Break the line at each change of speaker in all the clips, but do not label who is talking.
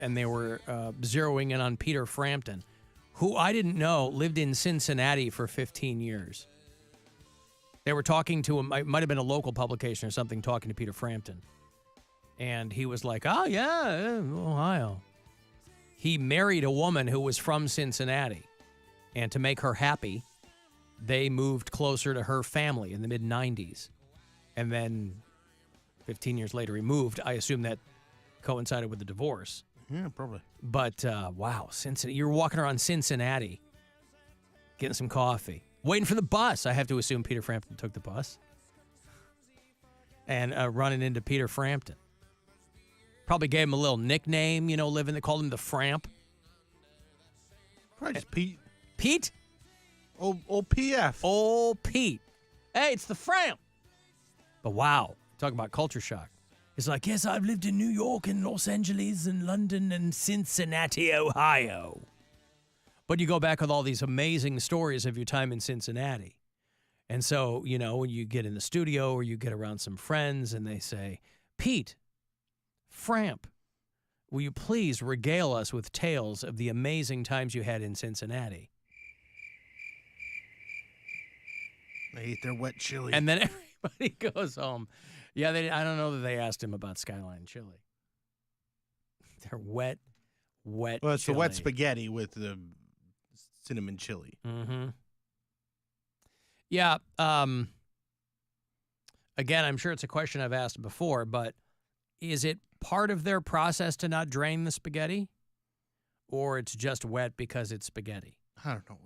and they were zeroing in on Peter Frampton, who I didn't know lived in Cincinnati for 15 years. They were talking to him. It might have been a local publication or something talking to Peter Frampton. And he was like, oh, yeah, Ohio. He married a woman who was from Cincinnati. And to make her happy, they moved closer to her family in the mid-'90s. And then 15 years later, he moved. I assume that coincided with the divorce.
Yeah, probably.
But, wow, Cincinnati. You're walking around Cincinnati, getting some coffee, waiting for the bus. I have to assume Peter Frampton took the bus. And running into Peter Frampton. Probably gave him a little nickname, they called him the Framp.
Probably just Pete.
Pete?
Old PF.
Old Pete. Hey, it's the Framp. But wow, talk about culture shock. It's like, yes, I've lived in New York and Los Angeles and London and Cincinnati, Ohio. But you go back with all these amazing stories of your time in Cincinnati. And so, when you get in the studio or you get around some friends and they say, Pete, Framp, will you please regale us with tales of the amazing times you had in Cincinnati?
They ate their wet chili.
And then everybody goes home. Yeah, I don't know that they asked him about Skyline chili. They're wet
Well, it's
chili.
the wet spaghetti with the cinnamon chili.
Mm-hmm. Yeah. Again, I'm sure it's a question I've asked before, but is it part of their process to not drain the spaghetti? Or it's just wet because it's spaghetti?
I don't know.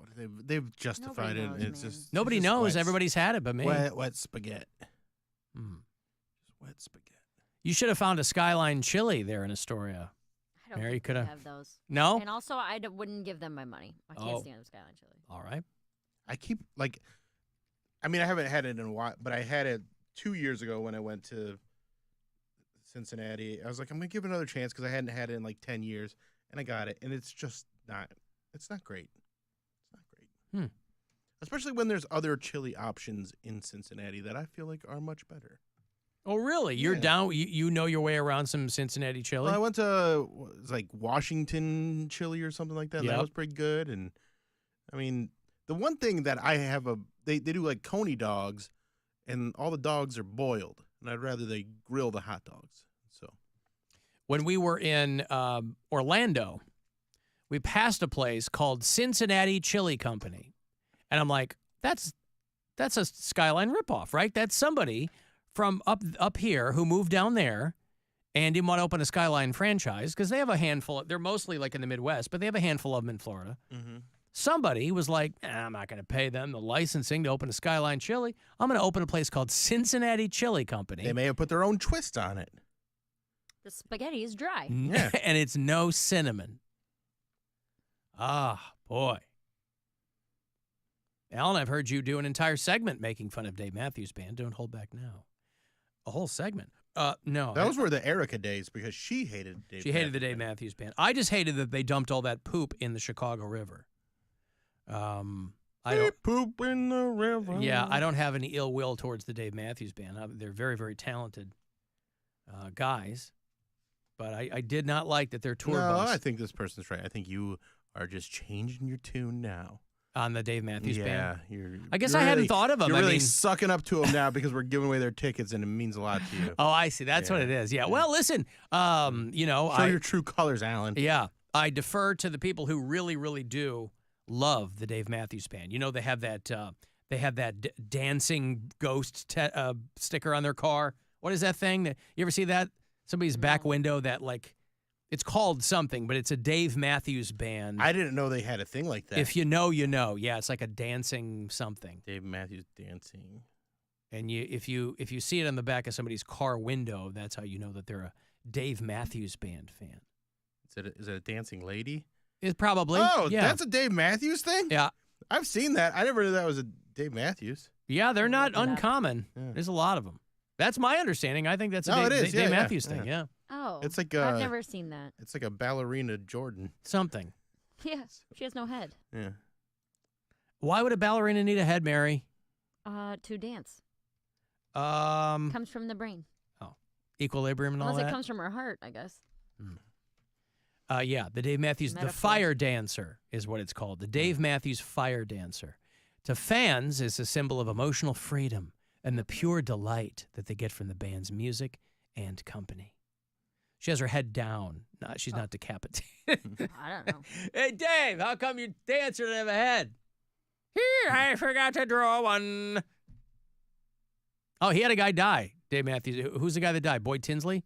They've justified
Nobody
it.
knows, man.
Nobody knows. Everybody's had it but me.
Wet spaghetti. Just wet spaghetti.
You should have found a Skyline chili there in Astoria.
I don't
Mary,
think
coulda-
we have those.
No?
And also, I wouldn't give them my money. I can't
Oh.
stand the Skyline chili.
All right.
I keep, I haven't had it in a while, but I had it 2 years ago when I went to Cincinnati. I was like, I'm going to give it another chance because I hadn't had it in 10 years, and I got it, and it's just not, it's not great. It's not great. Especially when there's other chili options in Cincinnati that I feel like are much better.
Oh, really? You're
Yeah.
down? You know your way around some Cincinnati chili?
Well, I went to Washington chili or something like that. And
Yep.
that was pretty good. And the one thing that I have they do coney dogs, and all the dogs are boiled, and I'd rather they grill the hot dogs. So
When we were in Orlando, we passed a place called Cincinnati Chili Company. And I'm like, that's a Skyline ripoff, right? That's somebody from up here who moved down there and didn't want to open a Skyline franchise because they have a handful. They're mostly in the Midwest, but they have a handful of them in Florida.
mm-hmm.
Somebody was like, I'm not going to pay them the licensing to open a Skyline Chili. I'm going to open a place called Cincinnati Chili Company.
They may have put their own twist on it.
The spaghetti is dry.
Yeah.
And it's no cinnamon. Ah, boy. Alan, I've heard you do an entire segment making fun of Dave Matthews Band. Don't hold back now. A whole segment. No.
Those were the Erica days because she hated Dave.
She hated the Dave Matthews Band. I just hated that they dumped all that poop in the Chicago River. I don't.
Poop in the river.
Yeah, I don't have any ill will towards the Dave Matthews Band. They're very, very talented guys. But I did not like that their tour bus
I think this person's right. I think you are just changing your tune now.
on the Dave Matthews Band.
Yeah,
I guess I hadn't thought of them.
You're
I
really
mean,
sucking up to them now because we're giving away their tickets, and it means a lot to you.
oh, I see. That's what it is. Yeah. Well, listen.
Show your true colors, Alan.
Yeah, I defer to the people who really, really do love the Dave Matthews Band. They have that dancing ghost sticker on their car. What is that thing? You ever see that? Somebody's back window that it's called something, but it's a Dave Matthews Band.
I didn't know they had a thing like that.
If you know, you know. Yeah, it's like a dancing something.
Dave Matthews dancing.
And if you see it on the back of somebody's car window, that's how you know that they're a Dave Matthews Band fan.
Is it a dancing lady?
It's probably.
Oh,
yeah.
that's a Dave Matthews thing?
Yeah.
I've seen that. I never knew that was a Dave Matthews.
Yeah, they're not
look it up.
uncommon.
Yeah.
There's a lot of them. That's my understanding. I think that's a
No,
Dave,
it is.
Dave
Yeah, yeah,
Matthews thing. Yeah.
Oh.
It's like
I've never seen that.
It's like a ballerina Jordan.
Something.
Yeah, she has no head.
Yeah.
Why would a ballerina need a head, Mary?
To dance.
Equilibrium
Comes from the brain.
and all
Unless
that.
it comes from her heart, I guess.
Yeah, the Dave Matthews, the
Metaphor.
fire dancer is what it's called. The Dave Matthews fire dancer. To fans, it's a symbol of emotional freedom and the pure delight that they get from the band's music and company. She has her head down. She's not decapitated.
I don't know.
Hey, Dave, how come your dancer doesn't have a head? Here, I forgot to draw one. Oh, he had a guy die, Dave Matthews. Who's the guy that died? Boyd Tinsley?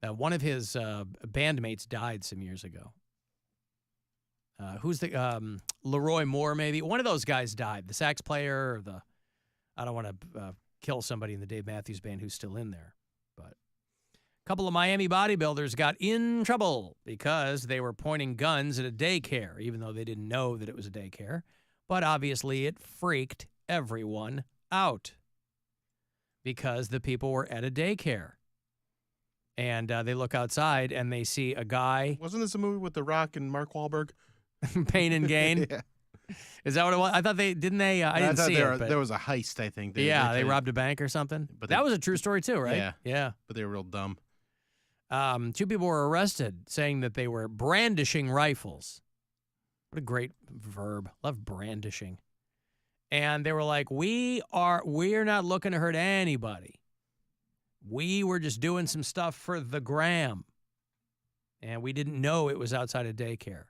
One of his bandmates died some years ago. Who's the Leroy Moore? Maybe one of those guys died. The sax player, or the I don't want to kill somebody in the Dave Matthews Band who's still in there, but a couple of Miami bodybuilders got in trouble because they were pointing guns at a daycare, even though they didn't know that it was a daycare. But obviously, it freaked everyone out because the people were at a daycare. And they look outside and they see a guy.
Wasn't this a movie with The Rock and Mark Wahlberg?
Pain and Gain.
Yeah.
Is that what it was? I thought they didn't. I didn't see it. But
there was a heist, I think.
they robbed a bank or something.
But
that was a true story too, right?
Yeah. But they were real dumb.
2 people were arrested saying that they were brandishing rifles. What a great verb. Love brandishing. And they were like, we're not looking to hurt anybody. We were just doing some stuff for the gram. And we didn't know it was outside a daycare.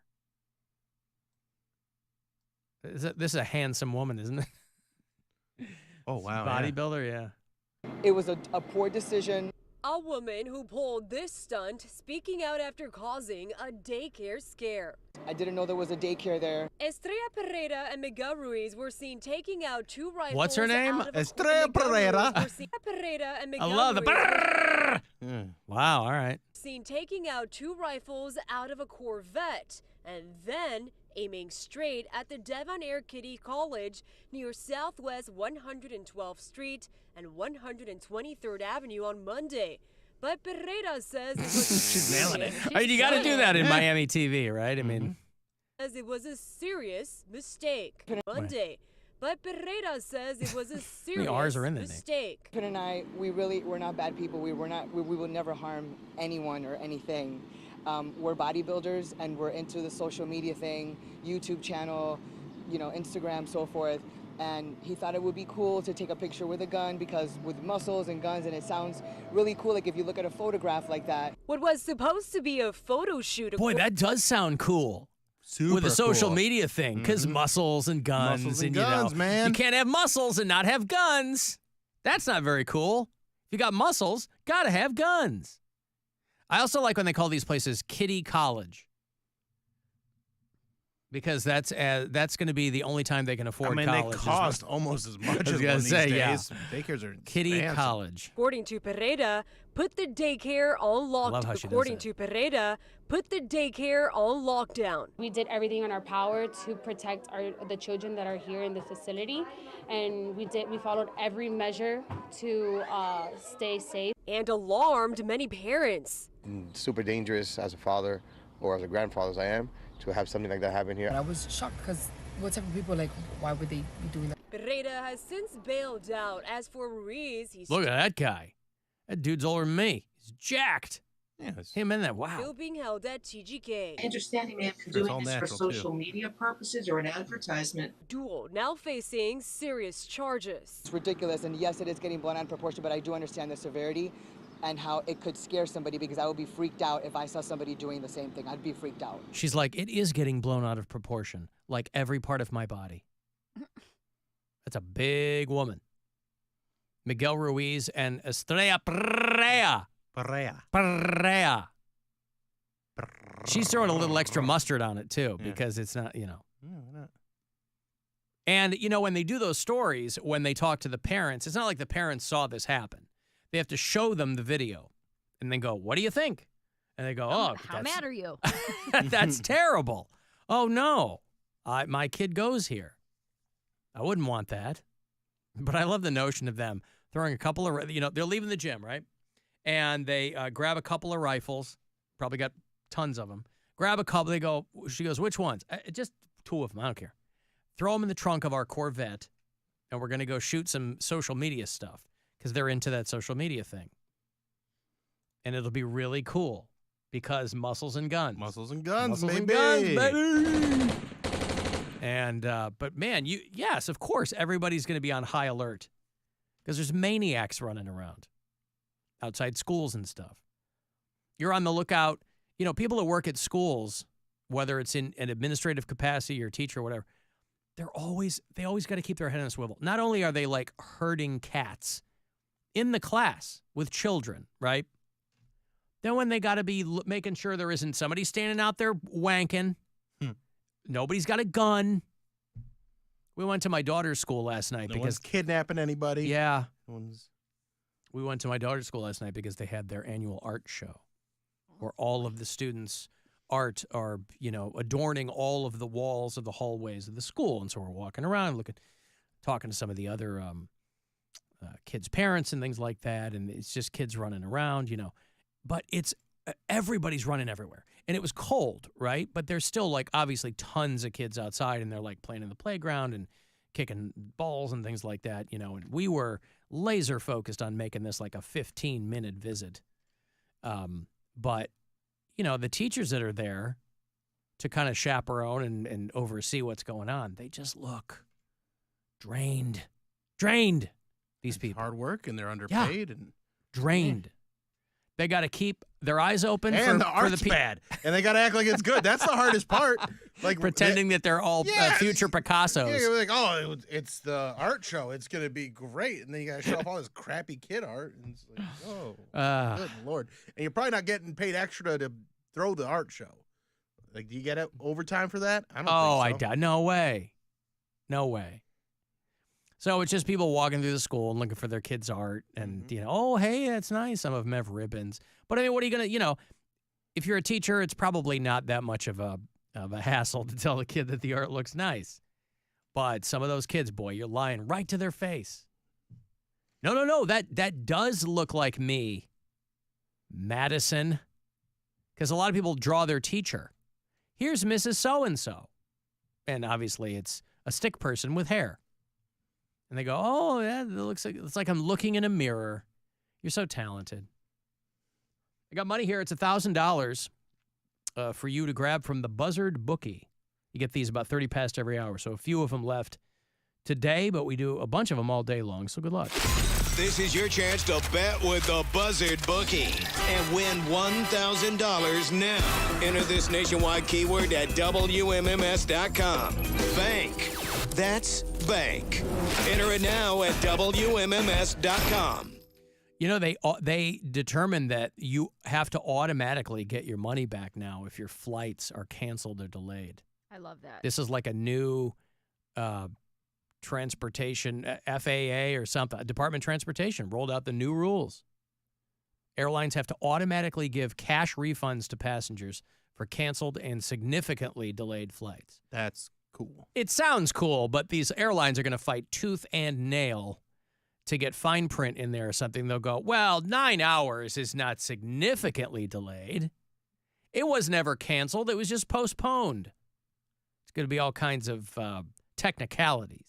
This is a handsome woman, isn't it?
Oh, wow.
Bodybuilder, yeah.
It was a poor decision.
A woman who pulled this stunt speaking out after causing a daycare scare.
I didn't know there was a daycare there.
Estrella Pereira and Miguel Ruiz were seen taking out 2 rifles.
What's her name?
out of a-
Estrella
Miguel Ruiz
Pereira.
were seen- Pereira and
I
Miguel
love the
Ruiz were
brrrr.
Yeah.
Wow, all right.
seen taking out 2 rifles out of a Corvette and then aiming straight at the Devon Air Kitty College near Southwest 112th Street and 123rd Avenue on Monday. But Pereira says it was
She's nailing it.
She's
I mean, you got to do
killing
that
it.
in Miami TV, right? I mean,
says it was a serious mistake. Monday. But Pereira says it was a serious
R's are in there, Nick?
mistake.
Pin and I, we're not bad people. We will never harm anyone or anything. We're bodybuilders and we're into the social media thing, YouTube channel, Instagram, so forth. And he thought it would be cool to take a picture with a gun because with muscles and guns, and it sounds really cool. Like if you look at a photograph like that.
What was supposed to be a photo shoot.
boy, that does sound cool.
Super
With a social
cool.
media thing, because muscles and guns.
Muscles and
you
guns,
know,
man.
You can't have muscles and not have guns. That's not very cool. If you got muscles, got to have guns. I also like when they call these places Kitty College. Because that's going to be the only time they can afford college.
they
is
cost almost as much
was
as
gonna
one
say,
these
yeah.
days. Daycares are
Kitty
expensive.
College.
According to Pereira, put the daycare on
love how
lockdown.
she does
According
that.
to Pereira, put the daycare on lockdown.
We did everything in our power to protect the children that are here in the facility, and we followed every measure to stay safe.
And alarmed many parents.
Super dangerous as a father or as a grandfather as I am to have something like that happen here.
I was shocked because what type of people, why would they be doing that?
Pereira has since bailed out. As for Ruiz, he's
Look at that guy. That dude's older than me. He's jacked.
Yeah, it's-
Him in that. Wow.
still being held at TGK.
I understand he may have been
Sure, it's
doing
all
this for
natural, too.
social media purposes or an advertisement.
Duel now facing serious charges.
It's ridiculous, and yes, it is getting blown out of proportion, but I do understand the severity and how it could scare somebody because I would be freaked out if I saw somebody doing the same thing. I'd be freaked out.
She's like, it is getting blown out of proportion, like every part of my body. That's a big woman. Miguel Ruiz and Estrella Pereira. Pereira. She's throwing a little extra mustard on it, too,
Yeah.
because it's not,
Yeah, why not?
And, when they do those stories, when they talk to the parents, it's not like the parents saw this happen. They have to show them the video and then go, what do you think? And they go, oh,
How mad are you?
that's terrible. Oh, no. My kid goes here. I wouldn't want that. But I love the notion of them throwing a couple of, they're leaving the gym, right? And they grab a couple of rifles, probably got tons of them. Grab a couple. She goes, which ones? Just 2 of them. I don't care. Throw them in the trunk of our Corvette, and we're going to go shoot some social media stuff because they're into that social media thing. And it'll be really cool. because muscles and guns.
Muscles and guns,
Muscles
baby.
and guns, baby. And but man, yes, of course, everybody's going to be on high alert because there's maniacs running around outside schools and stuff. You're on the lookout. You know, people that work at schools, whether it's in an administrative capacity or teacher or whatever, they always got to keep their head on a swivel. Not only are they like herding cats in the class with children, right? Then when they got to be making sure there isn't somebody standing out there wanking. Nobody's got a gun. We went to my daughter's school last night
No one's kidnapping anybody.
Yeah.
No
We went to my daughter's school last night because they had their annual art show where all of the students' art are, adorning all of the walls of the hallways of the school. And so we're walking around talking to some of the other kids' parents and things like that. And it's just kids running around, But it's everybody's running everywhere. And it was cold, right? But there's still, obviously tons of kids outside, and they're, playing in the playground and kicking balls and things like that, And we were laser focused on making this, a 15-minute visit. But, the teachers that are there to kind of chaperone and oversee what's going on, they just look drained. These people.
Hard work, and they're underpaid. And
drained. They got to keep their eyes open
and
for
the art's bad, and they got to act like it's good. That's the hardest part.
Pretending that they're all future Picassos.
Yeah, you're like, oh, it's the art show. It's gonna be great, and then you got to show off all this crappy kid art. And it's like, good Lord! And you're probably not getting paid extra to throw the art show. Do you get overtime for that? I don't think so.
No way. So it's just people walking through the school and looking for their kids' art and, oh, hey, that's nice. Some of them have ribbons. But, I mean, what are you going to, if you're a teacher, it's probably not that much of a hassle to tell the kid that the art looks nice. But some of those kids, boy, you're lying right to their face. No, that does look like me, Madison. Because a lot of people draw their teacher. Here's Mrs. So-and-so. And obviously it's a stick person with hair. And they go, oh, yeah, it's like I'm looking in a mirror. You're so talented. I got money here. It's $1,000 for you to grab from the Buzzard Bookie. You get these about 30 past every hour, so a few of them left today, but we do a bunch of them all day long, so good luck.
This is your chance to bet with the Buzzard Bookie and win $1,000 now. Enter this nationwide keyword at WMMS.com. Bank. That's bank. Enter it now at WMMS.com.
They determined that you have to automatically get your money back now if your flights are canceled or delayed.
I love that.
This is like a new transportation, FAA or something, Department of Transportation rolled out the new rules. Airlines have to automatically give cash refunds to passengers for canceled and significantly delayed flights.
That's cool.
It sounds cool, but these airlines are going to fight tooth and nail to get fine print in there or something. They'll go, well, 9 hours is not significantly delayed. It was never canceled. It was just postponed. It's going to be all kinds of technicalities.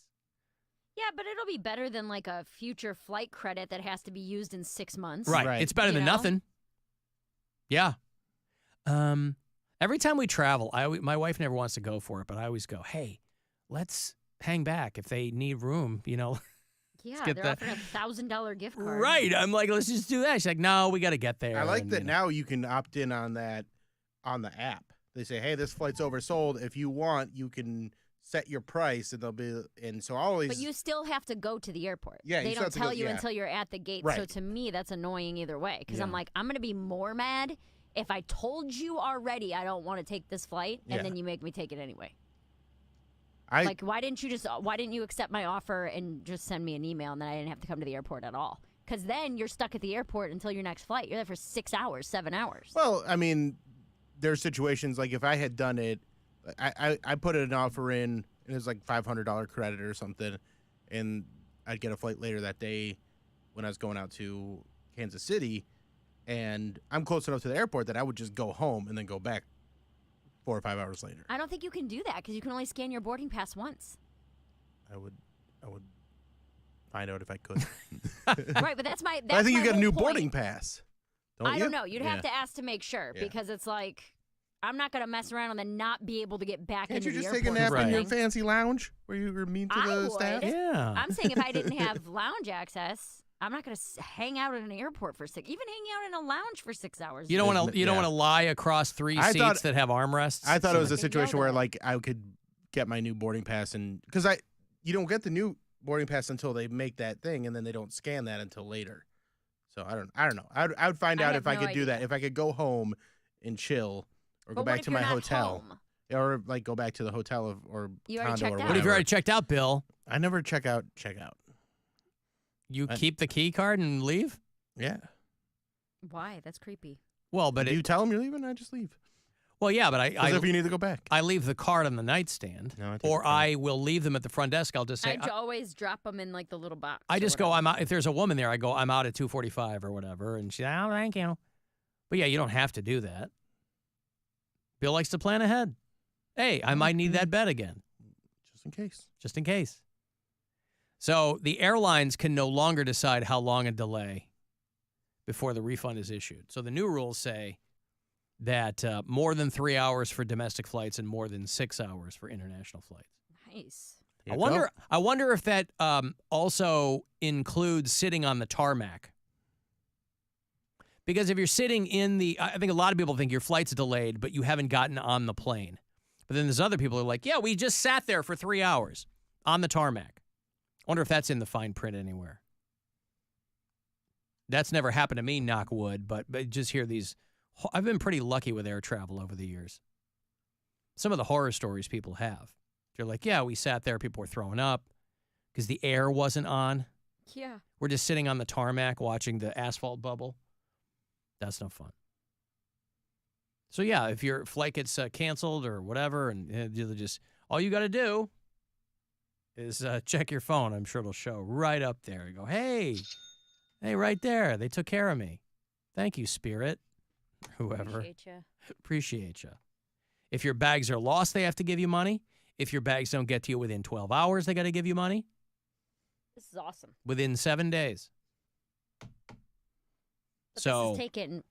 Yeah, but it'll be better than a future flight credit that has to be used in 6 months.
Right. It's better than nothing. Yeah. Every time we travel, my wife never wants to go for it, but I always go, hey, let's hang back if they need room,
Yeah, they're offering a $1,000 gift card.
Right. I'm like, let's just do that. She's like, no, we got to get there.
I like that now you can opt in on that on the app. They say, hey, this flight's oversold. If you want, you can set your price, and they'll be, and so always.
But you still have to go to the airport.
Yeah,
they don't tell you until you're at the gate.
Right.
So to me, that's annoying either way because I'm like, I'm going to be more mad if I told you already I don't want to take this flight, and then you make me take it anyway. Why didn't you accept my offer and just send me an email, and then I didn't have to come to the airport at all? Because then you're stuck at the airport until your next flight. You're there for 6 hours, 7 hours.
Well, I mean, there's situations like if I had done it, I put an offer in, and it was like $500 credit or something, and I'd get a flight later that day when I was going out to Kansas City, and I'm close enough to the airport that I would just go home and then go back 4 or 5 hours later.
I don't think you can do that because you can only scan your boarding pass once.
I would find out if I could.
Right, but that's
I think you get a new
point.
boarding pass.
I don't know. You'd have to ask to make sure because it's like I'm not going to mess around and then not be able to get back into the airport.
Can't you just take a nap in your fancy lounge where you were mean to the staff?
Yeah.
I'm saying if I didn't have lounge access, I'm not going to hang out at an airport for even hanging out in a lounge for 6 hours.
You don't want to lie across three seats that have armrests.
I thought it was a situation where like I could get my new boarding pass and because you don't get the new boarding pass until they make that thing and then they don't scan that until later. So I don't know. I would find out if I could do that. If I could go home and chill or go back to my hotel. Or like go back to the hotel or condo or whatever.
What if you already checked out, Bill?
I never check out.
You keep the key card and leave?
Yeah.
Why? That's creepy.
Well, but
do you tell them you're leaving? I just leave.
Well, yeah, but
if you need to go back.
I leave the card on the nightstand, or I will leave them at the front desk. I'll just say
I always drop them in like the little box.
I just go. I'm out. If there's a woman there, I go. I'm out at 2:45 or whatever, and she's oh, thank you. But yeah, you don't have to do that. Bill likes to plan ahead. Hey, I might need that bed again,
just in case.
Just in case. So the airlines can no longer decide how long a delay before the refund is issued. So the new rules say that more than 3 hours for domestic flights and more than 6 hours for international flights.
Nice.
I wonder if that also includes sitting on the tarmac. Because if you're sitting I think a lot of people think your flight's delayed, but you haven't gotten on the plane. But then there's other people who are like, yeah, we just sat there for 3 hours on the tarmac. I wonder if that's in the fine print anywhere. That's never happened to me, knock wood, but just hear these. I've been pretty lucky with air travel over the years. Some of the horror stories people have. They're like, yeah, we sat there, people were throwing up because the air wasn't on.
Yeah.
We're just sitting on the tarmac watching the asphalt bubble. That's no fun. So, yeah, if your flight gets canceled or whatever, and just all you got to do is check your phone. I'm sure it'll show right up there. You go, hey, right there. They took care of me. Thank you, Spirit. Whoever. Appreciate you. If your bags are lost, they have to give you money. If your bags don't get to you within 12 hours, they got to give you money.
This is awesome.
Within 7 days.
But this has taken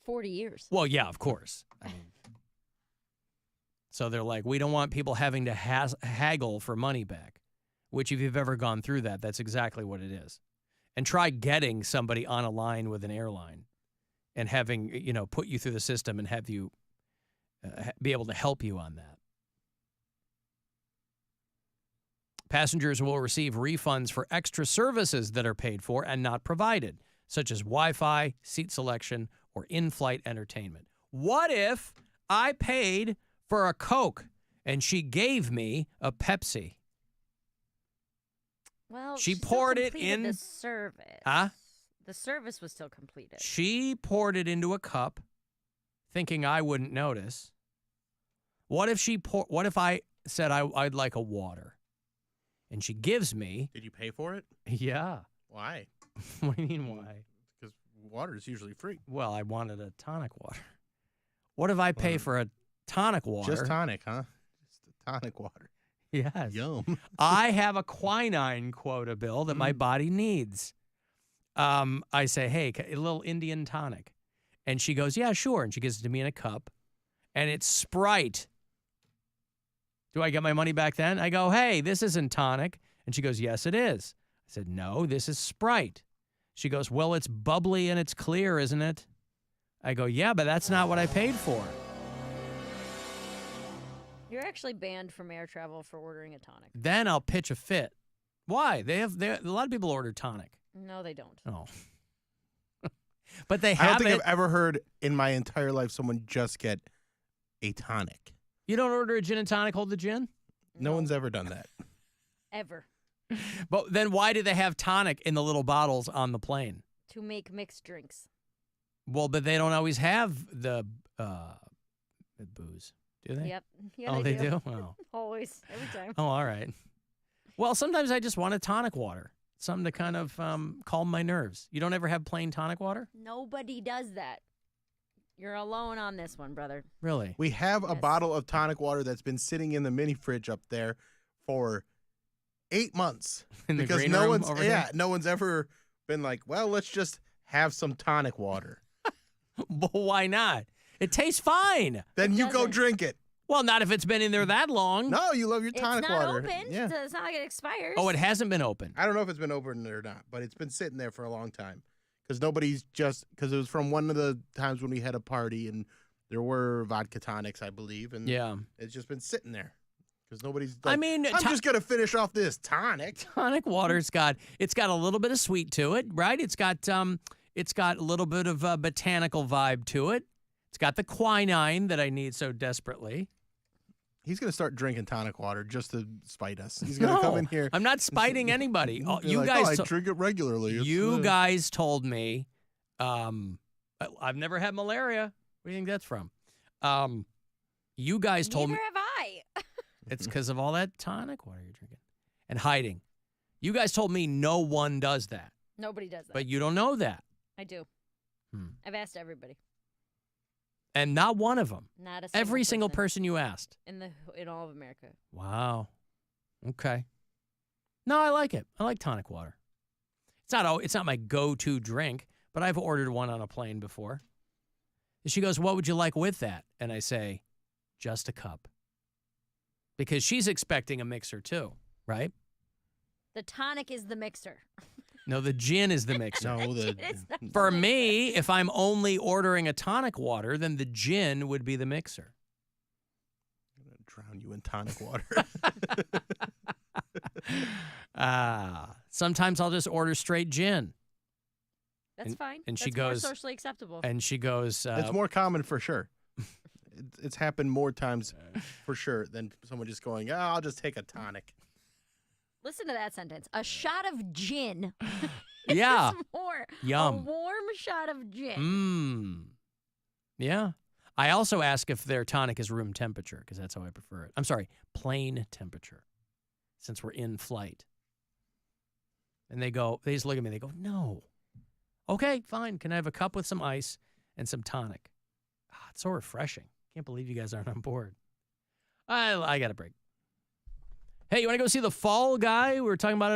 40 years.
Well, yeah, of course. I mean, so they're like, we don't want people having to haggle for money back, which if you've ever gone through that, that's exactly what it is. And try getting somebody on a line with an airline and having, put you through the system and have you be able to help you on that. Passengers will receive refunds for extra services that are paid for and not provided, such as Wi-Fi, seat selection, or in-flight entertainment. What if I paid for a Coke and she gave me a Pepsi?
Well,
she poured it in
the service.
Huh?
The service was still completed.
She poured it into a cup, thinking I wouldn't notice. What if I said I'd like a water, and she gives me?
Did you pay for it?
Yeah.
Why?
What do you mean why?
Because water is usually free.
Well, I wanted a tonic water. What if I pay for a tonic water?
Just tonic, huh? Just a tonic water.
Yes.
Yum.
I have a quinine quota, Bill, that my body needs. I say, hey, a little Indian tonic. And she goes, yeah, sure. And she gives it to me in a cup. And it's Sprite. Do I get my money back then? I go, hey, this isn't tonic. And she goes, yes, it is. I said, no, this is Sprite. She goes, well, it's bubbly and it's clear, isn't it? I go, yeah, but that's not what I paid for.
You're actually banned from air travel for ordering a tonic.
Then I'll pitch a fit. Why? A lot of people order tonic.
No, they don't.
Oh. But they have
I don't think I've ever heard in my entire life someone just get a tonic.
You don't order a gin and tonic, hold the gin?
No one's ever done that.
Ever.
But then why do they have tonic in the little bottles on the plane?
To make mixed drinks.
Well, but they don't always have the booze, do they?
Yep. Yeah,
oh, they do? Oh.
Always. Every time.
Oh, all right. Well, sometimes I just want a tonic water. Something to kind of calm my nerves. You don't ever have plain tonic water?
Nobody does that. You're alone on this one, brother.
Really?
We have a bottle of tonic water that's been sitting in the mini fridge up there for 8 months.
In the
because
green
no
room
one's
over there?
no one's ever been like, well, let's just have some tonic water.
But why not? It tastes fine.
Then you go drink it.
Well, not if it's been in there that long.
No, you love your tonic
it's not
water.
open.
Yeah.
So it's not like it expires.
Oh, it hasn't been open.
I don't know if it's been open or not, but it's been sitting there for a long time. Because because it was from one of the times when we had a party and there were vodka tonics, I believe. And it's just been sitting there. Because nobody's like, I'm just going to finish off this tonic.
Tonic water's got a little bit of sweet to it, right? It's got a little bit of a botanical vibe to it. It's got the quinine that I need so desperately.
He's going to start drinking tonic water just to spite us. He's going to come in here.
I'm not spiting anybody. You
guys I drink it regularly.
You guys told me I've never had malaria. Where do you think that's from? You guys told me.
Neither have I.
It's because of all that tonic water you're drinking and hiding. You guys told me no one does that.
Nobody does that.
But you don't know that.
I do. I've asked everybody.
And not one of them.
Not a single
Every
person
single person you asked.
in all of America.
Wow. Okay. No, I like it. I like tonic water. It's not my go-to drink, but I've ordered one on a plane before. And she goes, "What would you like with that?" And I say, "Just a cup." Because she's expecting a mixer too, right?
The tonic is the mixer.
No, the gin is the mixer.
No,
For me, if I'm only ordering a tonic water, then the gin would be the mixer.
I'm going to drown you in tonic water.
Sometimes I'll just order straight gin.
That's fine.
And she
That's
goes,
more socially acceptable.
And she goes,
it's more common for sure. It's happened more times for sure than someone just going, I'll just take a tonic.
Listen to that sentence. A shot of gin.
Yeah.
More.
Yum.
A warm shot of gin.
Yeah. I also ask if their tonic is room temperature because that's how I prefer it. I'm sorry, plane temperature, since we're in flight. And they just look at me. They go, "No." Okay, fine. Can I have a cup with some ice and some tonic? It's so refreshing. Can't believe you guys aren't on board. I got a break. Hey, you want to go see The Fall Guy? We were talking about it.